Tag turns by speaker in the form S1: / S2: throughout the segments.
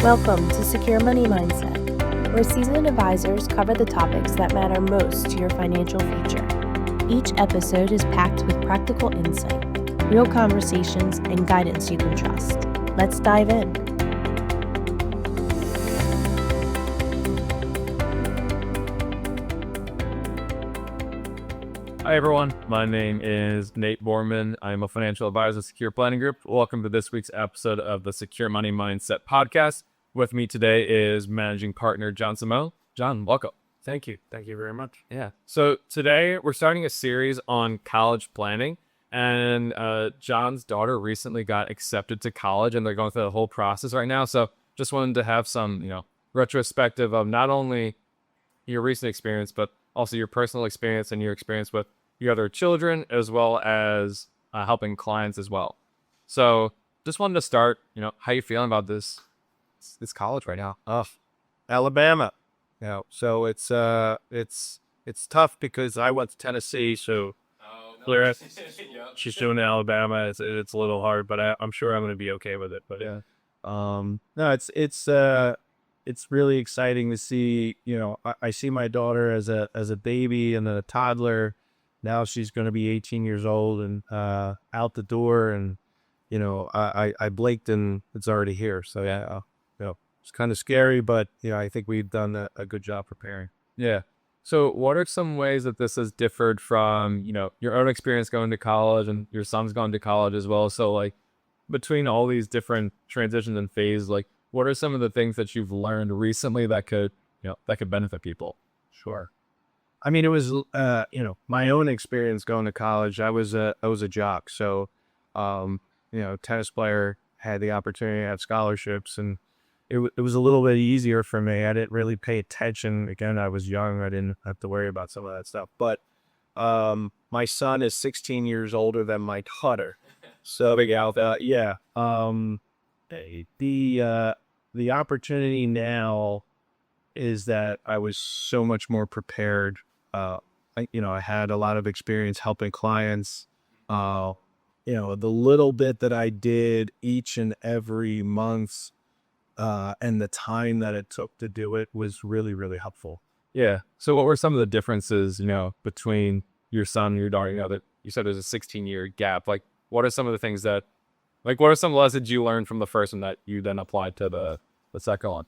S1: Welcome to Secure Money Mindset, where seasoned advisors cover the topics that matter most to your financial future. Each episode is packed with practical insight, real conversations, and guidance you can trust. Let's dive in.
S2: Hi everyone, my name is Nate Borman. I'm a financial advisor at Secure Planning Group. Welcome to this week's episode of the Secure Money Mindset podcast. With me today is managing partner John Simone. John, welcome.
S3: Thank you. Thank you very much.
S2: Yeah. So today we're starting a series on college planning, and John's daughter recently got accepted to college, and they're going through the whole process right now. So just wanted to have some, retrospective of not only your recent experience, but also your personal experience and your experience with your other children, as well as helping clients as well. So just wanted to start, how you feeling about this college right now?
S3: Alabama. So it's tough because I went to Tennessee, so Claire, she's doing Alabama. It's a little hard, but I'm sure I'm going to be okay with it. But
S2: Yeah.
S3: no, it's really exciting to see. I see my daughter as a baby and then a toddler. Now she's going to be 18 years old and out the door, and I blinked and it's already here. So yeah, it's kind of scary, but I think we've done a good job preparing.
S2: Yeah. So what are some ways that this has differed from, your own experience going to college and your son's gone to college as well? So between all these different transitions and phases, what are some of the things that you've learned recently that could benefit people?
S3: Sure. I mean, it was, my own experience going to college. I was a jock. So, tennis player, had the opportunity to have scholarships, and it was a little bit easier for me. I didn't really pay attention. Again, I was young. I didn't have to worry about some of that stuff. But my son is 16 years older than my daughter. So, yeah. The opportunity now is that I was so much more prepared. I had a lot of experience helping clients. The little bit that I did each and every month, and the time that it took to do it was really, really helpful.
S2: Yeah. So what were some of the differences, between your son and your daughter? That you said there's a 16-year gap. What are some of the things that, what are some lessons you learned from the first one that you then applied to the second one?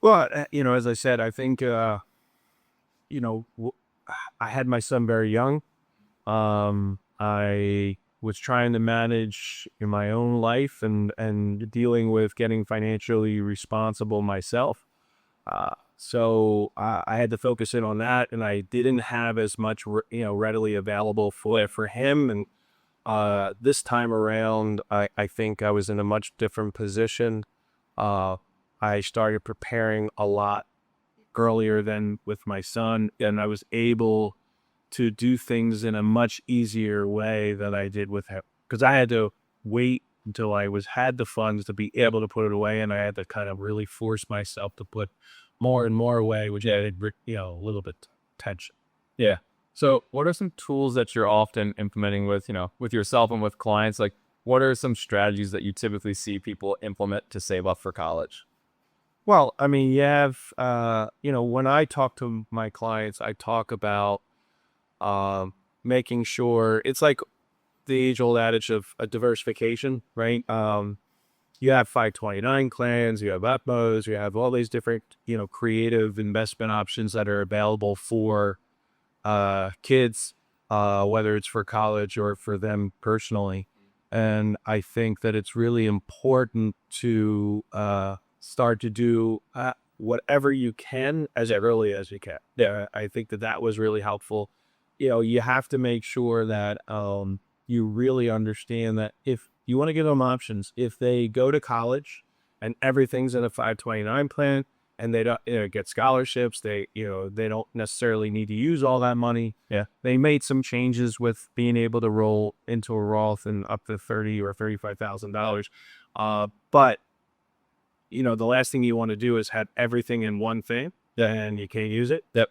S3: Well, as I said, I think, I had my son very young. I was trying to manage in my own life and dealing with getting financially responsible myself. So I had to focus in on that, and I didn't have as much, readily available for him. And this time around, I think I was in a much different position. I started preparing a lot earlier than with my son, and I was able to do things in a much easier way than I did with him, because I had to wait until I had the funds to be able to put it away, and I had to kind of really force myself to put more and more away, which added, a little bit tension.
S2: Yeah. So what are some tools that you're often implementing with yourself and with clients? What are some strategies that you typically see people implement to save up for college?
S3: Well, I mean, you have, when I talk to my clients, I talk about making sure it's like the age-old adage of a diversification, right? You have 529 plans, you have Utmos, you have all these different, creative investment options that are available for kids, whether it's for college or for them personally. And I think that it's really important to start to do whatever you can as early as you can. Yeah, I think that was really helpful. You have to make sure that you really understand that if you want to give them options, if they go to college and everything's in a 529 plan and they don't get scholarships, they don't necessarily need to use all that money.
S2: Yeah.
S3: They made some changes with being able to roll into a Roth and up to $30,000 or $35,000. But the last thing you want to do is have everything in one thing and you can't use it.
S2: Yep.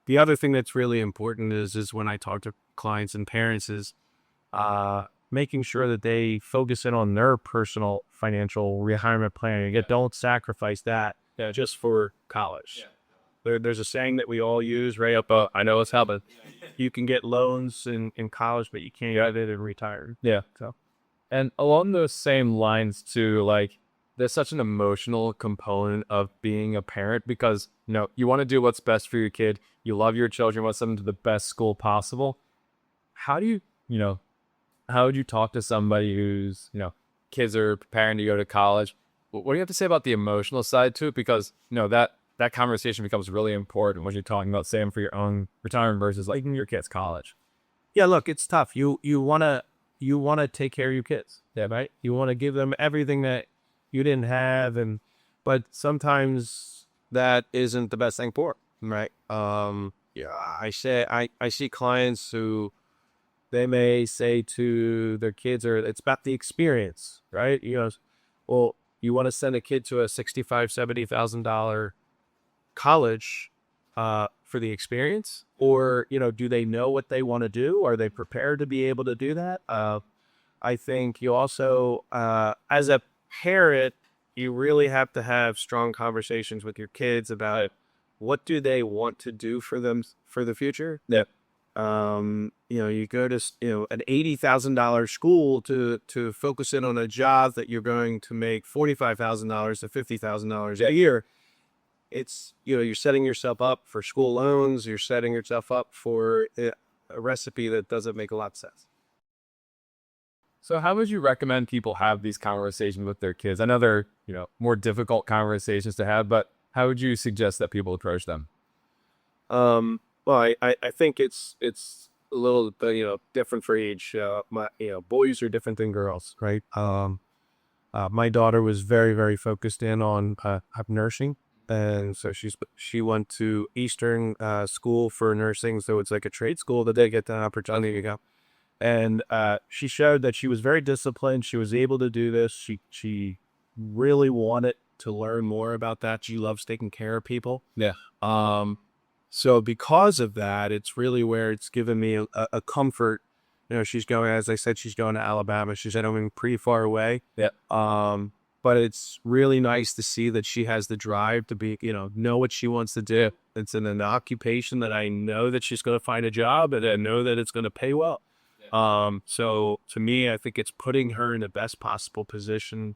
S3: The other thing that's really important is when I talk to clients and parents is making sure that they focus in on their personal financial retirement planning. Don't sacrifice that just for college. There's a saying that we all use, right? I know it's how, but you can get loans in college, but you can't get it in retirement.
S2: Yeah.
S3: So,
S2: And along those same lines too, like there's such an emotional component of being a parent because, you want to do what's best for your kid. You love your children, you want to send them to the best school possible. How do how would you talk to somebody who's, kids are preparing to go to college? What do you have to say about the emotional side to it? Because, that conversation becomes really important when you're talking about saving for your own retirement versus like your kid's college.
S3: yeah, look, it's tough. You want to take care of your kids. Yeah, right? You want to give them everything that you didn't have, but sometimes that isn't the best thing for them, right? Yeah, I see clients who they may say to their kids, or it's about the experience, right? Well, you want to send a kid to a $65,000-$70,000 college for the experience, or do they know what they want to do? Are they prepared to be able to do that? I think you also, as a parent, you really have to have strong conversations with your kids about what do they want to do for them for the future.
S2: Yeah.
S3: You go to an $80,000 school to focus in on a job that you're going to make $45,000 to $50,000 a year. It's you're setting yourself up for school loans. You're setting yourself up for a recipe that doesn't make a lot of sense.
S2: So how would you recommend people have these conversations with their kids? I know they're, more difficult conversations to have, but how would you suggest that people approach them?
S3: Well, I think it's a little bit, different for each. Boys are different than girls, right? My daughter was very, very focused in on nursing. And so she went to Eastern school for nursing. So it's like a trade school that they get the opportunity to go. And she showed that she was very disciplined. She was able to do this. She really wanted to learn more about that. She loves taking care of people.
S2: Yeah.
S3: So because of that, it's really where it's given me a comfort. She's going, as I said, she's going to Alabama. She's going pretty far away.
S2: Yeah.
S3: But it's really nice to see that she has the drive to be, know what she wants to do. It's in an occupation that I know that she's going to find a job, and I know that it's going to pay well. So to me, I think it's putting her in the best possible position,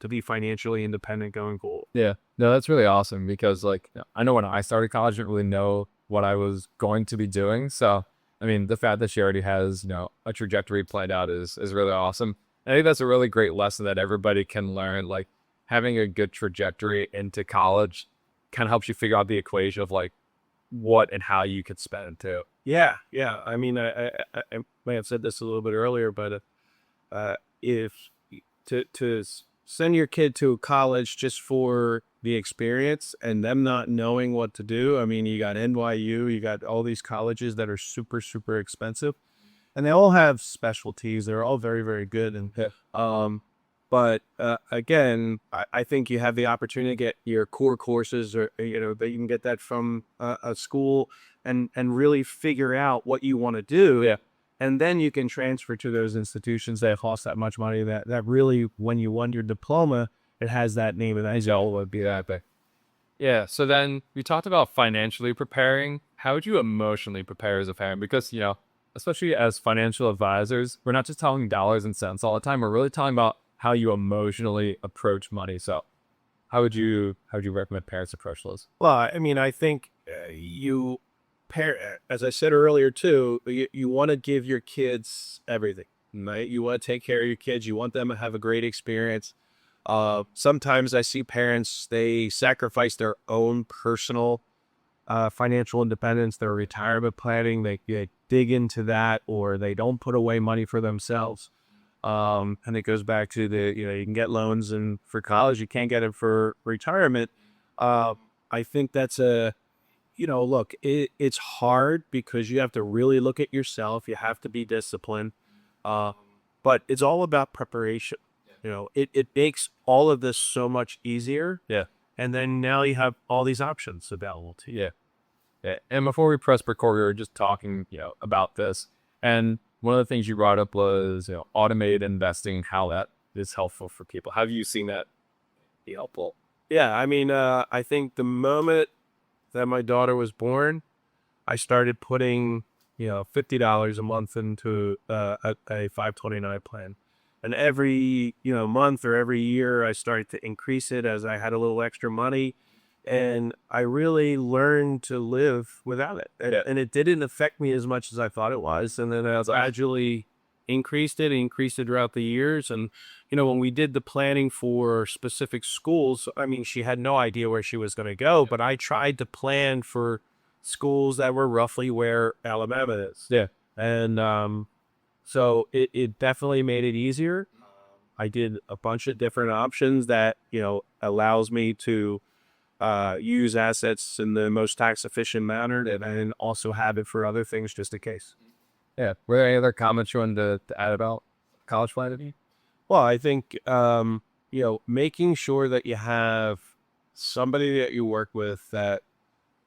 S3: to be financially independent going forward.
S2: Yeah, no, that's really awesome because I know when I started college, I didn't really know what I was going to be doing. So, I mean, the fact that she already has, a trajectory planned out is really awesome. I think that's a really great lesson that everybody can learn. Like having a good trajectory into college kind of helps you figure out the equation of what and how you could spend it too.
S3: Yeah. I mean, I may have said this a little bit earlier, but if to send your kid to college just for the experience and them not knowing what to do. I mean, you got NYU, you got all these colleges that are super, super expensive, and they all have specialties. They're all very, very good. And but again, I think you have the opportunity to get your core courses, or that you can get that from a school, and really figure out what you want to do.
S2: Yeah.
S3: And then you can transfer to those institutions that cost that much money. That really, when you won your diploma, it has that name, and that would be that big.
S2: Yeah. So then we talked about financially preparing. How would you emotionally prepare as a parent? Because especially as financial advisors, we're not just talking dollars and cents all the time. We're really talking about how you emotionally approach money. So how would you recommend parents approach those?
S3: Well, I mean, I think as I said earlier too, you want to give your kids everything, right? You want to take care of your kids. You want them to have a great experience. Sometimes I see parents, they sacrifice their own personal financial independence, their retirement planning. They dig into that, or they don't put away money for themselves. And it goes back to you can get loans and for college, you can't get it for retirement. I think that's look, it's hard because you have to really look at yourself. You have to be disciplined. But it's all about preparation. It makes all of this so much easier.
S2: Yeah.
S3: And then now you have all these options available to you.
S2: Yeah. And before we press record, we were just talking, about this. And one of the things you brought up was, automated investing, how that is helpful for people. Have you seen that be helpful?
S3: Yeah, I mean, I think the moment that my daughter was born, I started putting, $50 a month into a 529 plan. And every, month or every year, I started to increase it as I had a little extra money. And I really learned to live without it. And it didn't affect me as much as I thought it was. And then I gradually increased it throughout the years. And, when we did the planning for specific schools, I mean, she had no idea where she was going to go, but I tried to plan for schools that were roughly where Alabama is.
S2: Yeah.
S3: And so it definitely made it easier. I did a bunch of different options that, allows me to use assets in the most tax efficient manner and also have it for other things just in case.
S2: Yeah. Were there any other comments you wanted to add about college planning?
S3: Well, I think, making sure that you have somebody that you work with that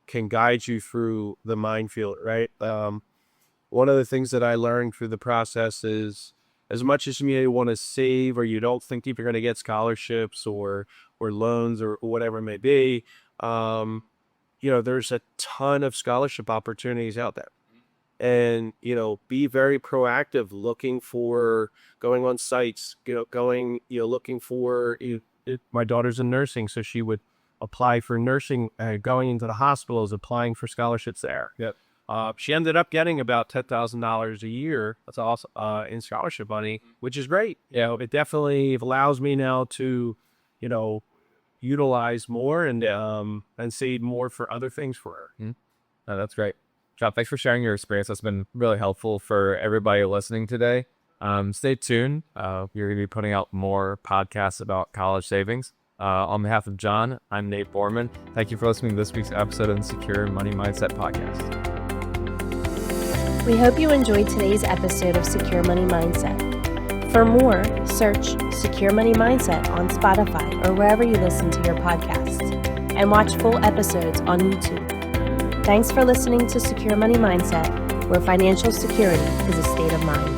S3: can guide you through the minefield, right? One of the things that I learned through the process is as much as you may want to save or you don't think if you're going to get scholarships or loans or whatever it may be, there's a ton of scholarship opportunities out there. And, be very proactive, looking for going on sites, looking for, my daughter's in nursing, so she would apply for nursing, going into the hospitals, applying for scholarships there.
S2: Yep.
S3: She ended up getting about $10,000 a year. That's awesome. In scholarship money, which is great. It definitely allows me now to, utilize more and save more for other things for her.
S2: Mm-hmm. Oh, that's great. John, thanks for sharing your experience. That's been really helpful for everybody listening today. Stay tuned. You're going to be putting out more podcasts about college savings. On behalf of John, I'm Nate Borman. Thank you for listening to this week's episode of the Secure Money Mindset Podcast.
S1: We hope you enjoyed today's episode of Secure Money Mindset. For more, search Secure Money Mindset on Spotify or wherever you listen to your podcasts, and watch full episodes on YouTube. Thanks for listening to Secure Money Mindset, where financial security is a state of mind.